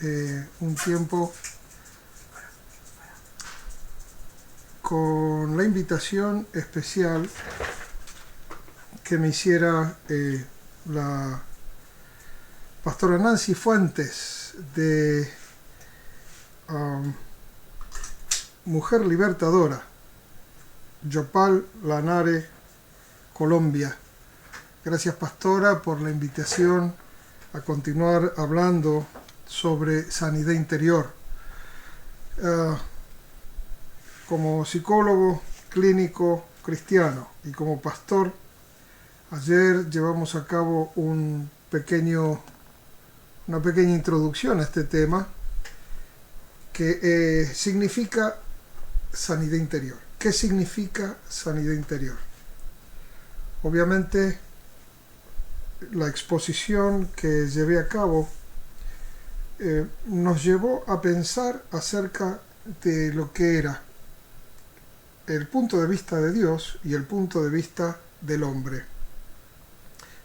un tiempo con la invitación especial que me hiciera la pastora Nancy Fuentes de Mujer Libertadora, Yopal, Lanare, Colombia. Gracias, pastora, por la invitación a continuar hablando sobre sanidad interior. Como psicólogo clínico cristiano y como pastor, ayer llevamos a cabo una pequeña introducción a este tema que significa sanidad interior. ¿Qué significa sanidad interior? Obviamente, la exposición que llevé a cabo nos llevó a pensar acerca de lo que era el punto de vista de Dios y el punto de vista del hombre.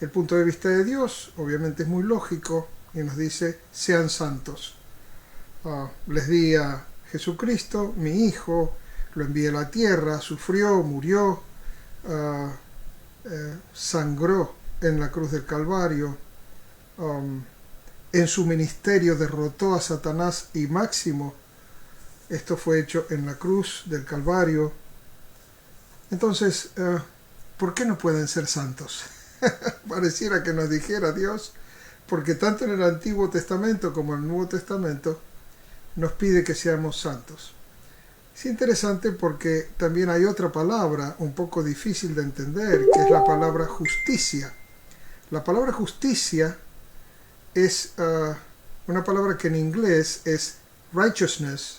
El punto de vista de Dios obviamente es muy lógico y nos dice: sean santos. Les di a Jesucristo, mi Hijo, lo envié a la tierra, sufrió, murió, sangró en la cruz del Calvario, en su ministerio derrotó a Satanás y Máximo. Esto fue hecho en la cruz del Calvario. Entonces, ¿por qué no pueden ser santos? Pareciera que nos dijera Dios, porque tanto en el Antiguo Testamento como en el Nuevo Testamento nos pide que seamos santos. Es interesante porque también hay otra palabra un poco difícil de entender, que es la palabra justicia. La palabra justicia es una palabra que en inglés es righteousness,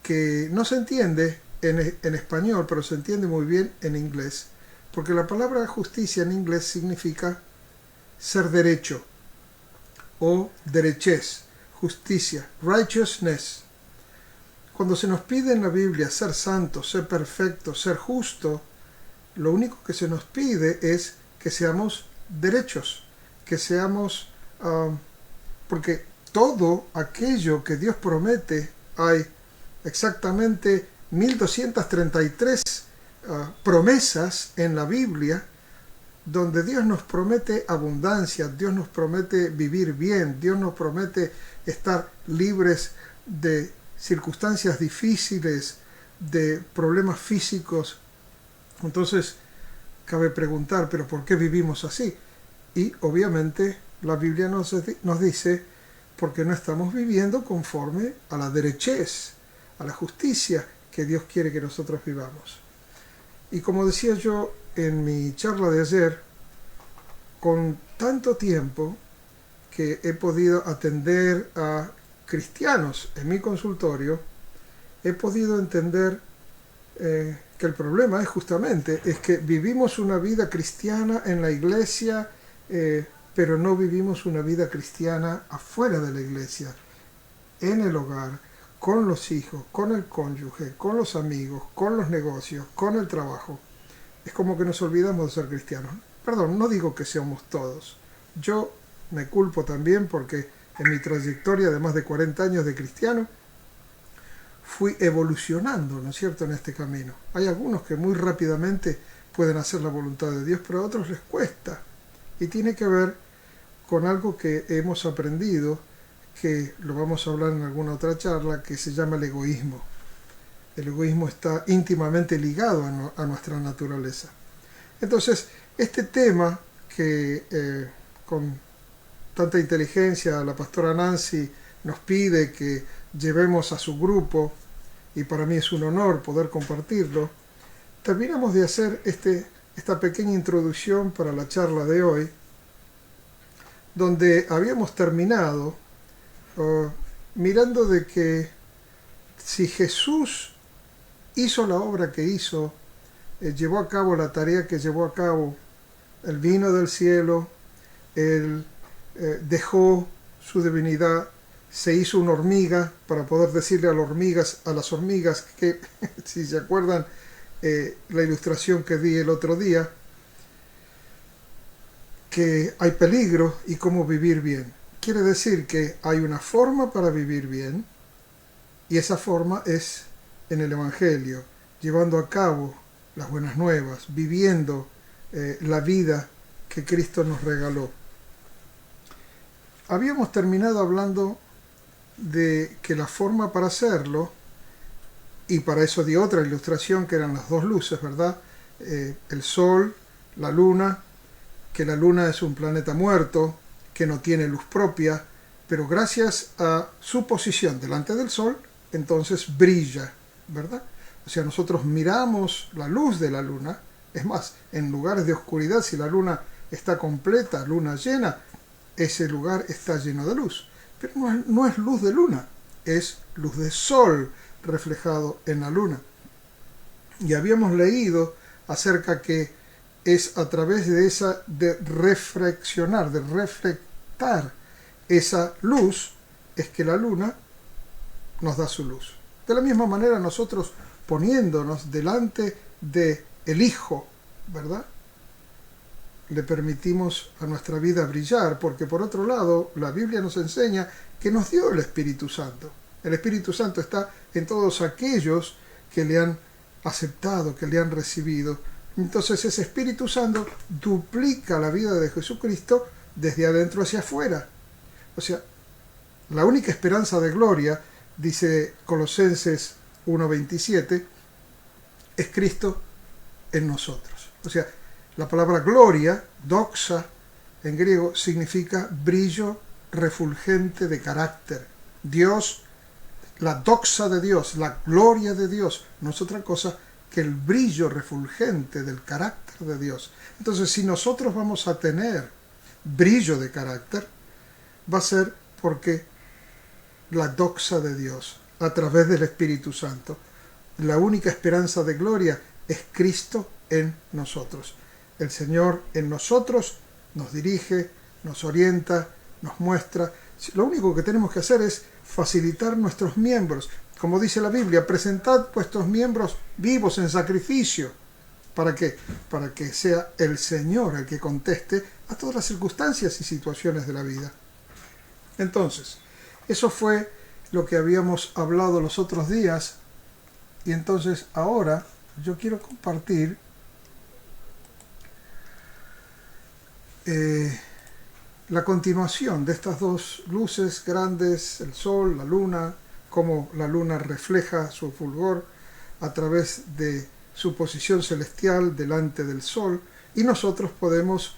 que no se entiende en español, pero se entiende muy bien en inglés, porque la palabra justicia en inglés significa ser derecho o derechez, justicia, righteousness. Cuando se nos pide en la Biblia ser santo, ser perfecto, ser justo, lo único que se nos pide es que seamos derechos, que seamos, porque todo aquello que Dios promete, hay exactamente 1233 promesas en la Biblia donde Dios nos promete abundancia, Dios nos promete vivir bien, Dios nos promete estar libres de circunstancias difíciles, de problemas físicos. Entonces, cabe preguntar, ¿pero por qué vivimos así? Y obviamente la Biblia nos dice, porque no estamos viviendo conforme a la derechez, a la justicia que Dios quiere que nosotros vivamos. Y como decía yo en mi charla de ayer, con tanto tiempo que he podido atender a cristianos en mi consultorio, he podido entender que el problema es que vivimos una vida cristiana en la iglesia, pero no vivimos una vida cristiana afuera de la iglesia, en el hogar, con los hijos, con el cónyuge, con los amigos, con los negocios, con el trabajo. Es como que nos olvidamos de ser cristianos. Perdón, no digo que seamos todos. Yo me culpo también porque en mi trayectoria de más de 40 años de cristiano fui evolucionando, ¿no es cierto?, en este camino. Hay algunos que muy rápidamente pueden hacer la voluntad de Dios, pero a otros les cuesta. Y tiene que ver con algo que hemos aprendido, que lo vamos a hablar en alguna otra charla, que se llama el egoísmo. El egoísmo está íntimamente ligado a nuestra naturaleza. Entonces, este tema que con tanta inteligencia la pastora Nancy nos pide que llevemos a su grupo, y para mí es un honor poder compartirlo, terminamos de hacer esta pequeña introducción para la charla de hoy, donde habíamos terminado mirando de que si Jesús hizo la obra que hizo, llevó a cabo la tarea que llevó a cabo, él vino del cielo, él dejó su divinidad, se hizo una hormiga para poder decirle a las hormigas que, si se acuerdan la ilustración que di el otro día, que hay peligro y cómo vivir bien. quiere decir que hay una forma para vivir bien, y esa forma es en el Evangelio, llevando a cabo las buenas nuevas, viviendo la vida que Cristo nos regaló. Habíamos terminado hablando de que la forma para hacerlo, y para eso di otra ilustración que eran las dos luces, ¿verdad? El Sol, la Luna, que la Luna es un planeta muerto, que no tiene luz propia, pero gracias a su posición delante del Sol, entonces brilla, ¿verdad? O sea, nosotros miramos la luz de la Luna, es más, en lugares de oscuridad, si la Luna está completa, luna llena, ese lugar está lleno de luz. Pero no es luz de luna, es luz de sol reflejado en la luna. Y habíamos leído acerca que es a través de reflexionar, de reflectar esa luz, es que la luna nos da su luz. De la misma manera nosotros poniéndonos delante de el Hijo, ¿verdad? Le permitimos a nuestra vida brillar, porque por otro lado la Biblia nos enseña que nos dio el Espíritu Santo. El Espíritu Santo está en todos aquellos que le han aceptado, que le han recibido. Entonces ese Espíritu Santo duplica la vida de Jesucristo desde adentro hacia afuera. O sea, la única esperanza de gloria, dice Colosenses 1:27, es Cristo en nosotros. O sea, la palabra gloria, doxa, en griego, significa brillo refulgente de carácter. Dios, la doxa de Dios, la gloria de Dios, no es otra cosa que el brillo refulgente del carácter de Dios. Entonces, si nosotros vamos a tener brillo de carácter, va a ser porque la doxa de Dios, a través del Espíritu Santo, la única esperanza de gloria es Cristo en nosotros. El Señor en nosotros nos dirige, nos orienta, nos muestra. Lo único que tenemos que hacer es facilitar nuestros miembros. Como dice la Biblia, presentad vuestros miembros vivos en sacrificio. ¿Para qué? Para que sea el Señor el que conteste a todas las circunstancias y situaciones de la vida. Entonces, eso fue lo que habíamos hablado los otros días. Y entonces ahora yo quiero compartir la continuación de estas dos luces grandes, el sol, la luna, cómo la luna refleja su fulgor a través de su posición celestial delante del sol, y nosotros podemos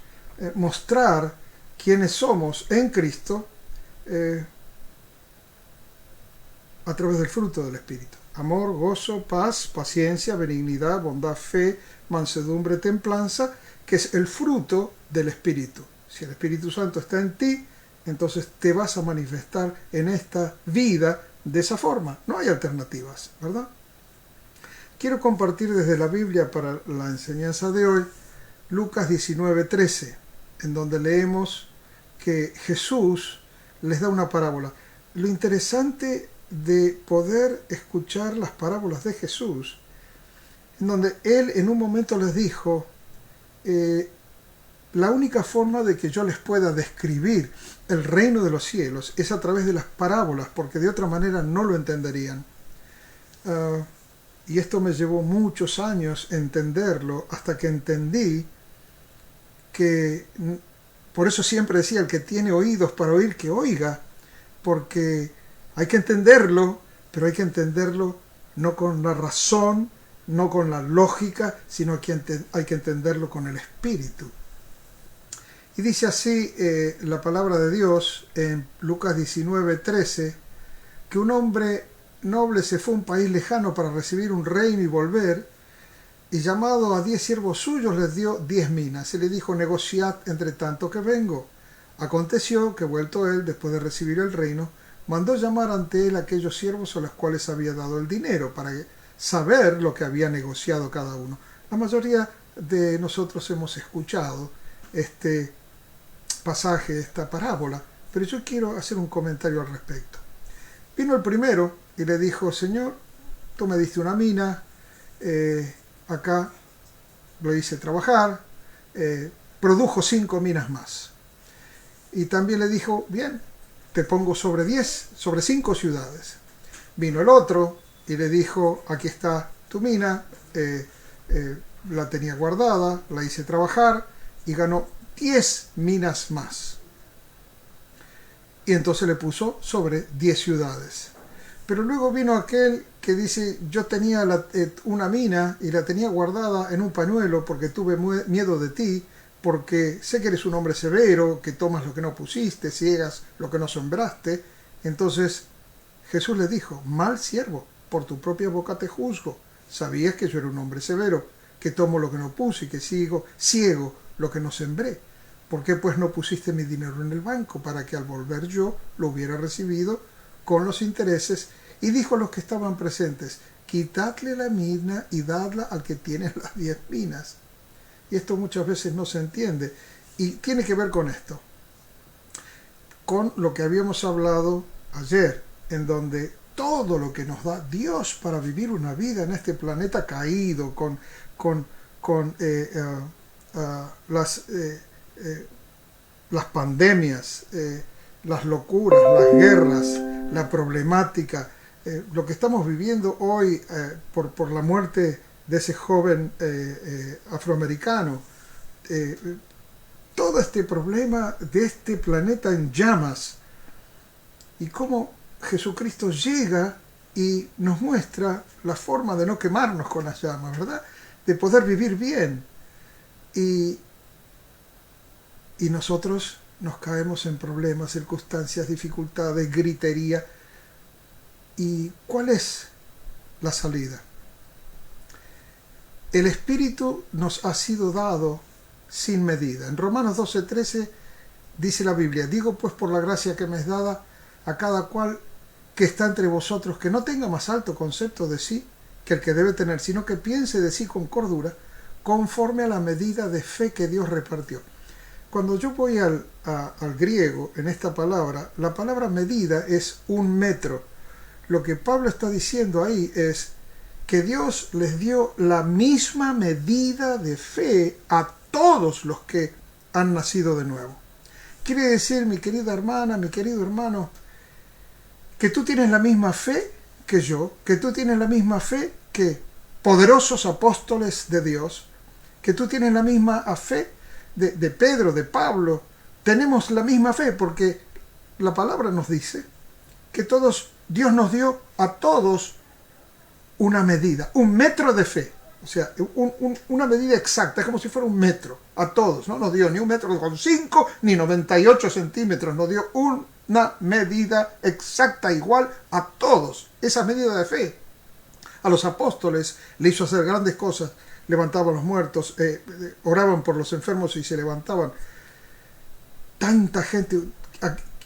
mostrar quiénes somos en Cristo a través del fruto del Espíritu. Amor, gozo, paz, paciencia, benignidad, bondad, fe, mansedumbre, templanza, que es el fruto del Espíritu. Si el Espíritu Santo está en ti, entonces te vas a manifestar en esta vida de esa forma. No hay alternativas, ¿verdad? Quiero compartir desde la Biblia para la enseñanza de hoy Lucas 19:13, en donde leemos que Jesús les da una parábola. Lo interesante de poder escuchar las parábolas de Jesús, en donde Él en un momento les dijo, la única forma de que yo les pueda describir el reino de los cielos es a través de las parábolas, porque de otra manera no lo entenderían. Y esto me llevó muchos años entenderlo, hasta que entendí que, por eso siempre decía, el que tiene oídos para oír, que oiga, porque hay que entenderlo, pero hay que entenderlo no con la razón, no con la lógica, sino que hay que entenderlo con el Espíritu. Y dice así la palabra de Dios en Lucas 19:13, que un hombre noble se fue a un país lejano para recibir un reino y volver, y llamado a 10 siervos suyos les dio 10 minas, y le dijo, negociad entre tanto que vengo. Aconteció que vuelto él, después de recibir el reino, mandó llamar ante él a aquellos siervos a los cuales había dado el dinero, para saber lo que había negociado cada uno. La mayoría de nosotros hemos escuchado este pasaje, esta parábola, pero yo quiero hacer un comentario al respecto. Vino el primero y le dijo, Señor, tú me diste una mina, acá lo hice trabajar, produjo 5 minas más. Y también le dijo, bien, te pongo sobre 5 ciudades. Vino el otro y le dijo, aquí está tu mina, la tenía guardada, la hice trabajar y ganó 10 minas más. Y entonces le puso sobre 10 ciudades. Pero luego vino aquel que dice, yo tenía una mina y la tenía guardada en un pañuelo porque tuve miedo de ti, porque sé que eres un hombre severo, que tomas lo que no pusiste, ciegas lo que no sembraste. Entonces Jesús le dijo, mal siervo, por tu propia boca te juzgo. Sabías que yo era un hombre severo, que tomo lo que no puse y que ciego lo que no sembré. ¿Por qué pues no pusiste mi dinero en el banco para que al volver yo lo hubiera recibido con los intereses? Y dijo a los que estaban presentes, quitadle la mina y dadla al que tiene las 10 minas. Y esto muchas veces no se entiende. Y tiene que ver con esto, con lo que habíamos hablado ayer, en donde todo lo que nos da Dios para vivir una vida en este planeta caído, con las pandemias, las locuras, las guerras, la problemática, lo que estamos viviendo hoy por la muerte de ese joven afroamericano, todo este problema de este planeta en llamas, y cómo Jesucristo llega y nos muestra la forma de no quemarnos con las llamas, ¿verdad? De poder vivir bien. Y nosotros nos caemos en problemas, circunstancias, dificultades, gritería. ¿Y cuál es la salida? El Espíritu nos ha sido dado sin medida. En Romanos 12:13 dice la Biblia, digo pues por la gracia que me es dada a cada cual que está entre vosotros, que no tenga más alto concepto de sí que el que debe tener, sino que piense de sí con cordura, conforme a la medida de fe que Dios repartió. Cuando yo voy al griego, en esta palabra, la palabra medida es 1 metro. Lo que Pablo está diciendo ahí es que Dios les dio la misma medida de fe a todos los que han nacido de nuevo. Quiere decir, mi querida hermana, mi querido hermano, que tú tienes la misma fe que yo, que tú tienes la misma fe que poderosos apóstoles de Dios, que tú tienes la misma fe de Pedro, de Pablo. Tenemos la misma fe porque la palabra nos dice que Dios nos dio a todos una medida, 1 metro de fe. O sea, una medida exacta, es como si fuera 1 metro a todos. No nos dio ni 1,5 m ni 98 centímetros, nos dio una medida exacta igual a todos. Esa medida de fe. A los apóstoles le hizo hacer grandes cosas, levantaban a los muertos, oraban por los enfermos y se levantaban. Tanta gente,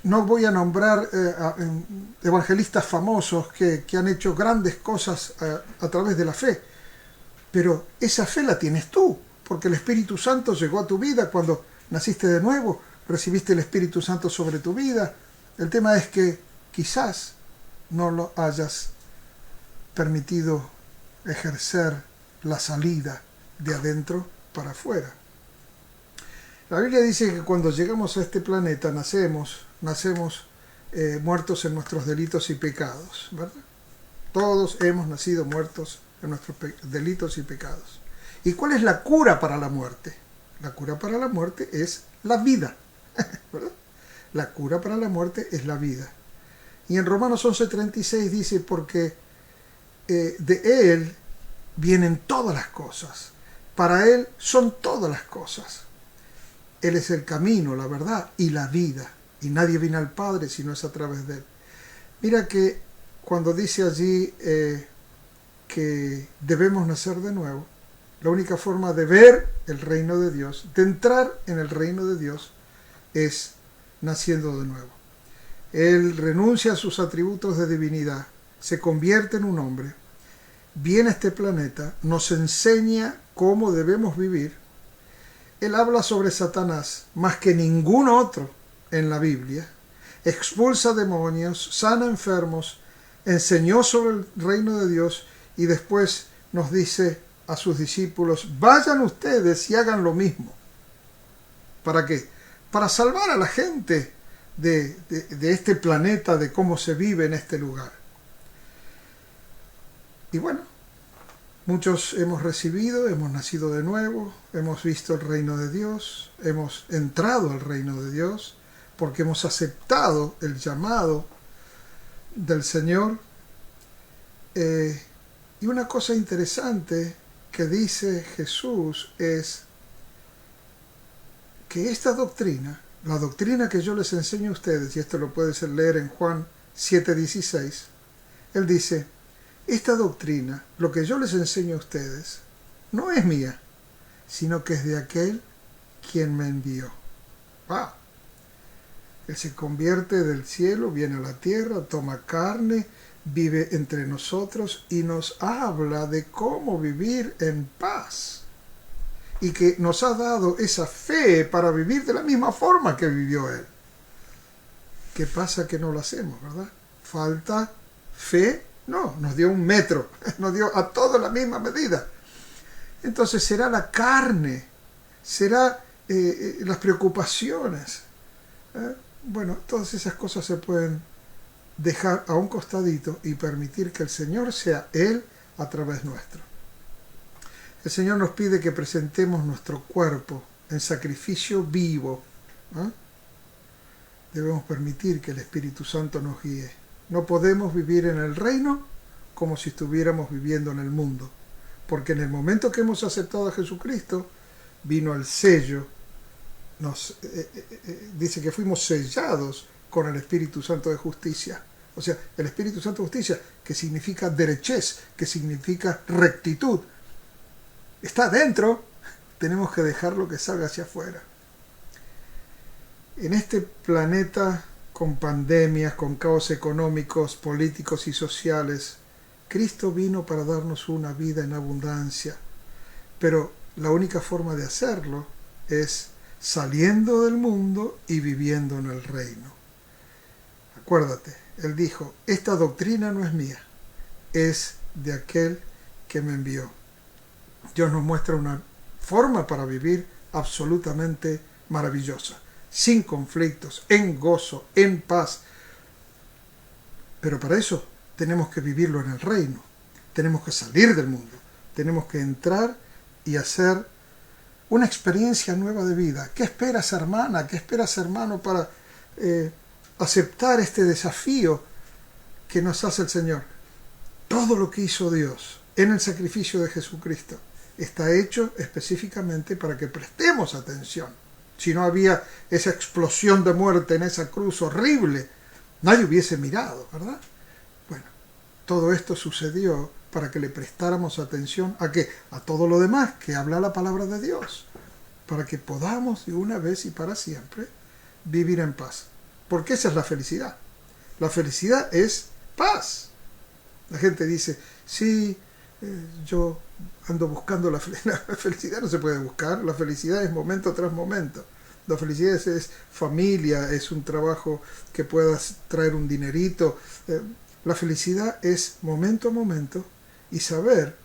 no voy a nombrar evangelistas famosos que han hecho grandes cosas a través de la fe, pero esa fe la tienes tú, porque el Espíritu Santo llegó a tu vida cuando naciste de nuevo, recibiste el Espíritu Santo sobre tu vida. El tema es que quizás no lo hayas permitido ejercer la salida de adentro para afuera. La Biblia dice que cuando llegamos a este planeta nacemos muertos en nuestros delitos y pecados, ¿verdad? Todos hemos nacido muertos en nuestros delitos y pecados. ¿Y cuál es la cura para la muerte? La cura para la muerte es la vida, ¿verdad? La cura para la muerte es la vida. Y en Romanos 11:36 dice, porque de Él vienen todas las cosas, para Él son todas las cosas. Él es el camino, la verdad y la vida, y nadie viene al Padre si no es a través de Él. Mira que cuando dice allí que debemos nacer de nuevo, la única forma de ver el reino de Dios, de entrar en el reino de Dios, es naciendo de nuevo. Él renuncia a sus atributos de divinidad, se convierte en un hombre, viene a este planeta, nos enseña cómo debemos vivir. Él habla sobre Satanás más que ningún otro en la Biblia, expulsa demonios, sana enfermos, enseñó sobre el reino de Dios y después nos dice a sus discípulos, vayan ustedes y hagan lo mismo. ¿Para qué? Para salvar a la gente, de este planeta, de cómo se vive en este lugar. Y bueno, muchos hemos recibido, hemos nacido de nuevo, hemos visto el reino de Dios, hemos entrado al reino de Dios, porque hemos aceptado el llamado del Señor. Y una cosa interesante que dice Jesús es que esta doctrina, la doctrina que yo les enseño a ustedes, y esto lo puedes leer en Juan 7:16, Él dice, esta doctrina, lo que yo les enseño a ustedes, no es mía, sino que es de aquel quien me envió. ¡Wow! Él se convierte del cielo, viene a la tierra, toma carne, vive entre nosotros y nos habla de cómo vivir en paz. Y que nos ha dado esa fe para vivir de la misma forma que vivió Él. ¿Qué pasa que no lo hacemos, verdad? ¿Falta fe? No, nos dio 1 metro, nos dio a todos la misma medida. Entonces será la carne, será las preocupaciones. Bueno, todas esas cosas se pueden dejar a un costadito y permitir que el Señor sea Él a través nuestro. El Señor nos pide que presentemos nuestro cuerpo en sacrificio vivo. Debemos permitir que el Espíritu Santo nos guíe. No podemos vivir en el reino como si estuviéramos viviendo en el mundo, porque en el momento que hemos aceptado a Jesucristo, vino el sello, dice que fuimos sellados con el Espíritu Santo de justicia. O sea, el Espíritu Santo de justicia, que significa derechez, que significa rectitud, está dentro, tenemos que dejarlo que salga hacia afuera. En este planeta con pandemias, con caos económicos, políticos y sociales, Cristo vino para darnos una vida en abundancia, pero la única forma de hacerlo es saliendo del mundo y viviendo en el reino. Acuérdate, Él dijo, esta doctrina no es mía, es de aquel que me envió. Dios nos muestra una forma para vivir absolutamente maravillosa, sin conflictos, en gozo, en paz. Pero para eso tenemos que vivirlo en el reino, tenemos que salir del mundo, tenemos que entrar y hacer una experiencia nueva de vida. ¿Qué esperas, hermana? ¿Qué esperas, hermano, para aceptar este desafío que nos hace el Señor? Todo lo que hizo Dios en el sacrificio de Jesucristo está hecho específicamente para que prestemos atención. Si no había esa explosión de muerte en esa cruz horrible, nadie hubiese mirado, ¿verdad? Bueno, todo esto sucedió para que le prestáramos atención ¿a qué? A todo lo demás que habla la palabra de Dios, para que podamos de una vez y para siempre vivir en paz. Porque esa es la felicidad. La felicidad es paz. La gente dice, sí, yo ando buscando la felicidad. No se puede buscar, la felicidad es momento tras momento. La felicidad es familia, es un trabajo que puedas traer un dinerito. La felicidad es momento a momento y saber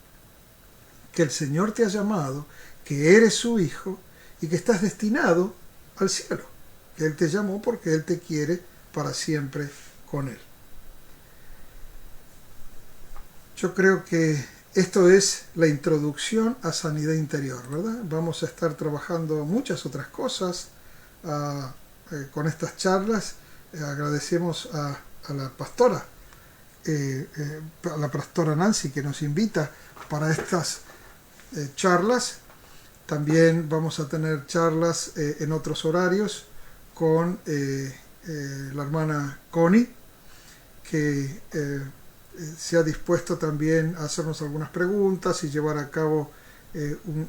que el Señor te ha llamado, que eres su hijo y que estás destinado al cielo. Que Él te llamó porque Él te quiere para siempre con Él. Yo creo que esto es la introducción a sanidad interior, ¿verdad? Vamos a estar trabajando muchas otras cosas con estas charlas. Agradecemos a la pastora, a la pastora Nancy, que nos invita para estas charlas. También vamos a tener charlas en otros horarios con la hermana Connie, que se ha dispuesto también a hacernos algunas preguntas y llevar a cabo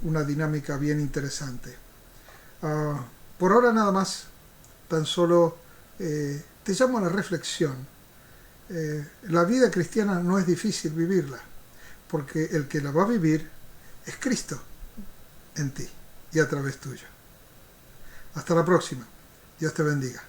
una dinámica bien interesante. Por ahora nada más, tan solo te llamo a la reflexión. La vida cristiana no es difícil vivirla, porque el que la va a vivir es Cristo en ti y a través tuyo. Hasta la próxima. Dios te bendiga.